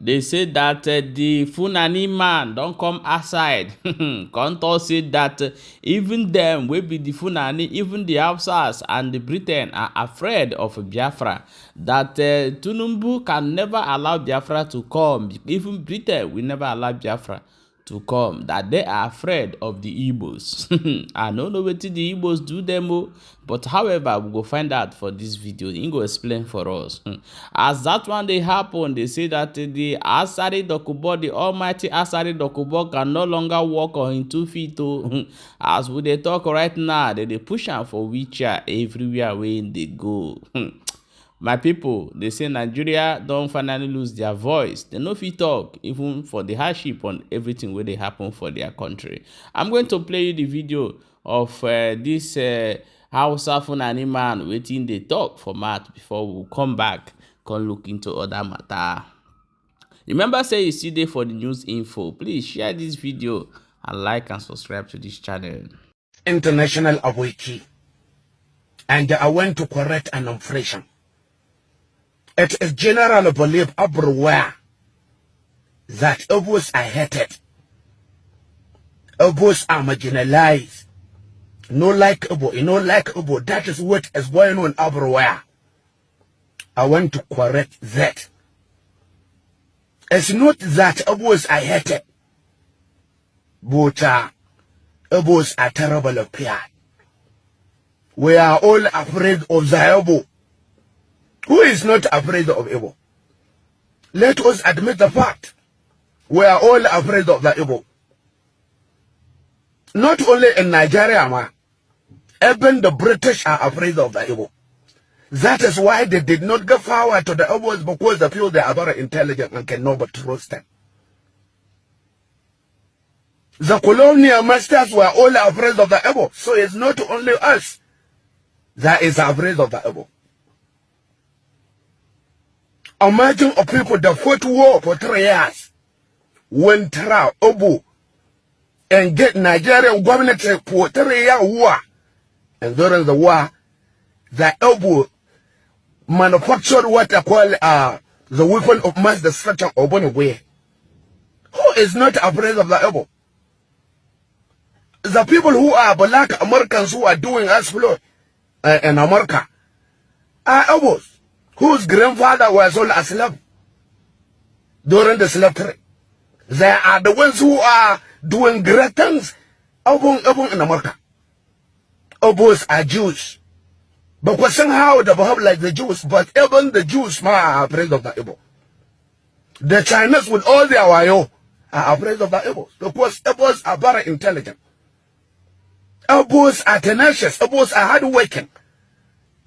They say that the Fulani man don't come outside. Contour said that even them will be the Fulani, even the Hausas and the Britain are afraid of Biafra. That Tunumbu can never allow Biafra to come. Even Britain will never allow Biafra to come, that they are afraid of the Igbos. I don't know what the Igbos do them, but however, we go find out for this video. He go explain for us. As that one they happen, they say that the Asari Dokubo, the almighty Asari Dokubo, can no longer walk on 2 feet. As we they talk right now, they push am for wheelchair everywhere where they go. My people, they say Nigeria don't finally lose their voice. They no fit talk, even for the hardship on everything where they happen for their country. I'm going to play you the video of this Hausa Fulani man waiting they talk for Matt before we come back, come look into other matter. Remember, say you see there for the news info. Please share this video and like and subscribe to this channel. International Awiki. And I went to correct an inflation. It is generally believed everywhere that Igbos are hated. Igbos are marginalized. No like Igbo, you know like Igbo. That is what is going on everywhere. I want to correct that. It's not that Igbos are hated, but Igbos are terrible of people. We are all afraid of the Igbo. Who is not afraid of Igbo? Let us admit the fact. We are all afraid of the Igbo. Not only in Nigeria, man. Even the British are afraid of the Igbo. That is why they did not give power to the Igbos, because they feel they are very intelligent and can nobody trust them. The colonial masters were all afraid of the Igbo. So it's not only us that is afraid of the Igbo. Imagine a people that fought war for 3 years, went around Obu and get Nigerian government for 3-year war. And during the war, the Obu manufactured what I call the weapon of mass destruction of Bonaway. Who is not afraid of the Obu? The people who are black Americans who are doing exploit in America are Obus, whose grandfather was all a slave during the slave trade. They are the ones who are doing great things in America. Obus are Jews. Because somehow they behave like the Jews, but even the Jews are afraid of the Igbo. The Chinese with all their wayo are afraid of the Igbos, because Igbos are very intelligent. Igbos are tenacious. Igbos are hardworking.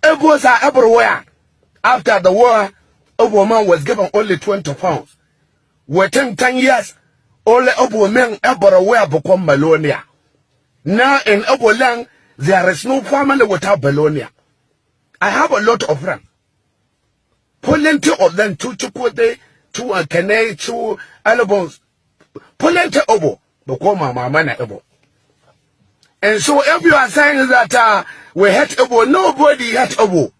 Igbos are everywhere. After the war, Igbo man was given only 20 pounds. Within 10 years, all Igbo men everywhere become Malonia. Now in Igbo land, there is no family without Belonia. I have a lot of friends. Plenty of them, two Chukwute, two Akene, two Alabons. Plenty Igbo become Mama Igbo. And so if you are saying that we hate Igbo, nobody hate Igbo.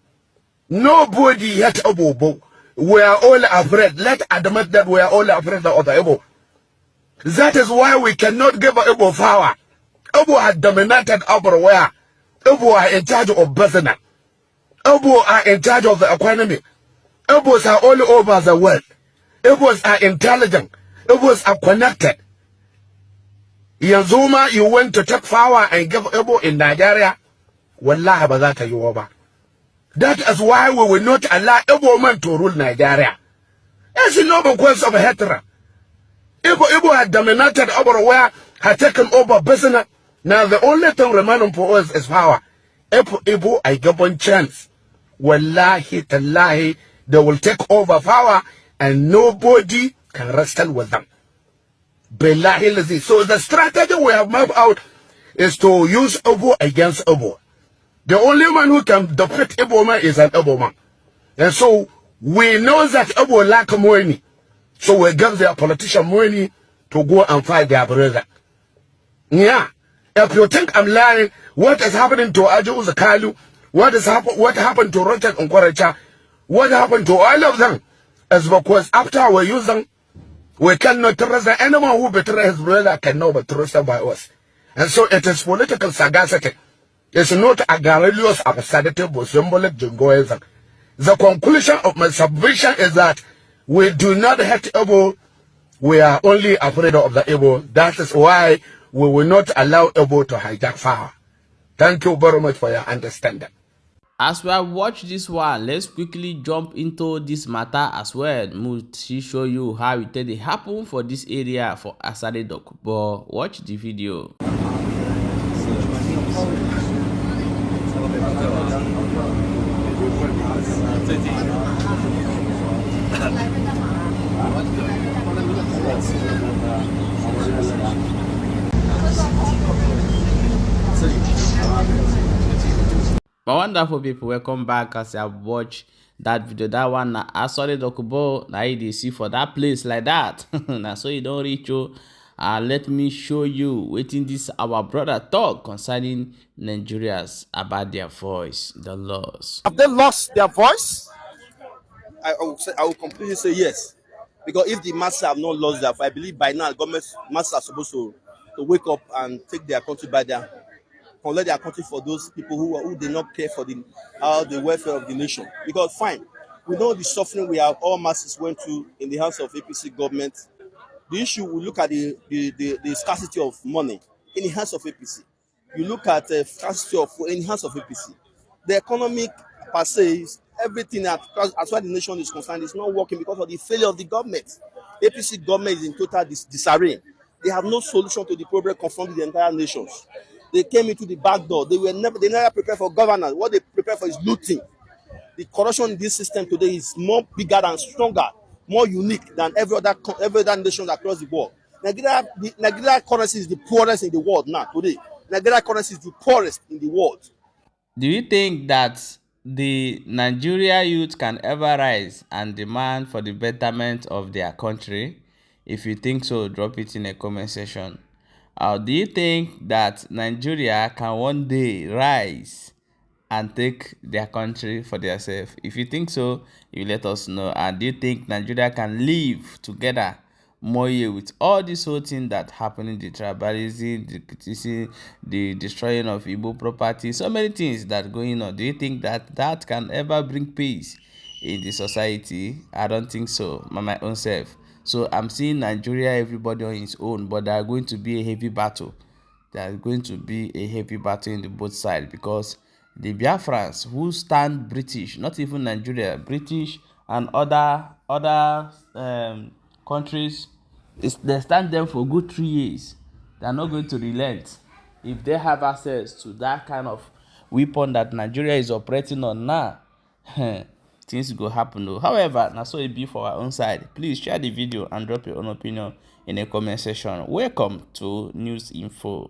Nobody hate Igbo. We are all afraid. Let's admit that we are all afraid of the Igbo. That is why we cannot give Igbo power. Igbo has dominated everywhere. Igbo are in charge of business. Igbo are in charge of the economy. Igbos are all over the world. Igbos are intelligent. Igbos are connected. Yanzuma, you went to take power and give Igbo in Nigeria. Wallahi bazata you over. That is why we will not allow Igbo man to rule Nigeria. It's no because of hatred. Igbo had dominated everywhere, had taken over business. Now the only thing remaining for us is power. If Igbo I give one chance, wallahi tallahi, they will take over power and nobody can wrestle with them. Billahi lazi. So the strategy we have mapped out is to use Igbo against Igbo. The only man who can defeat Igbo man is an Igbo man. And so we know that Igbo lack money. So we give their politician money to go and fight their brother. Yeah. If you think I'm lying, what is happening to Ajo Zakalu, what happened to Richard Nkwarecha, what happened to all of them is because after we use them, We cannot trust that anyone who betrays his brother cannot be trusted by us. And so it is political sagacity. It's not a garrulous absurdity but symbolic jingoism. The conclusion of my submission is that we do not hate evil. We are only afraid of the evil. That is why we will not allow evil to hijack power. Thank you very much for your understanding. As we have watched this one, let's quickly jump into this matter as well. She show you how it did happen for this area for Asari Dokubo. Watch the video. My wonderful people, welcome back. As I watch that video, that one na Asari Dokubo, now you see for that place like that. Now so you don't reach you. Let me show you waiting this our brother talk concerning Nigerians about their voice, the laws. Have they lost their voice? I will completely say yes. Because if the masses have not lost their voice, I believe by now government masses are supposed to wake up and take their country by their collect their country for those people who did not care for the welfare of the nation. Because fine, we know the suffering we have all masses went through in the hands of APC government. The issue, we look at the scarcity of money in the hands of APC. You look at the scarcity of in the hands of APC. The economic per se is everything as far as the nation is concerned is not working because of the failure of the government. APC government is in total disarray. They have no solution to the problem confronting the entire nations. They came into the back door. They never prepared for governance. What they prepare for is looting. The corruption in this system today is more bigger and stronger, more unique than every other nation across the world. Nigeria currency is the poorest in the world now today. Nigeria currency is the poorest in the world. Do you think that the Nigeria youth can ever rise and demand for the betterment of their country? If you think so, drop it in a comment section. Or do you think that Nigeria can one day rise and take their country for themselves? If you think so, you let us know. And do you think Nigeria can live together more year with all this whole thing that happening, the tribalism, the destroying of Igbo property, so many things that going on? Do you think that that can ever bring peace in the society? I don't think so, my own self. So I'm seeing Nigeria, everybody on his own, but there are going to be a heavy battle. There is going to be a heavy battle in the both sides, because the Biafrans who stand British, not even Nigeria, British and other countries, they stand them for good 3 years. They are not going to relent if they have access to that kind of weapon that Nigeria is operating on now. Things go happen though. However, now so it be for our own side. Please share the video and drop your own opinion in the comment section. Welcome to News Info.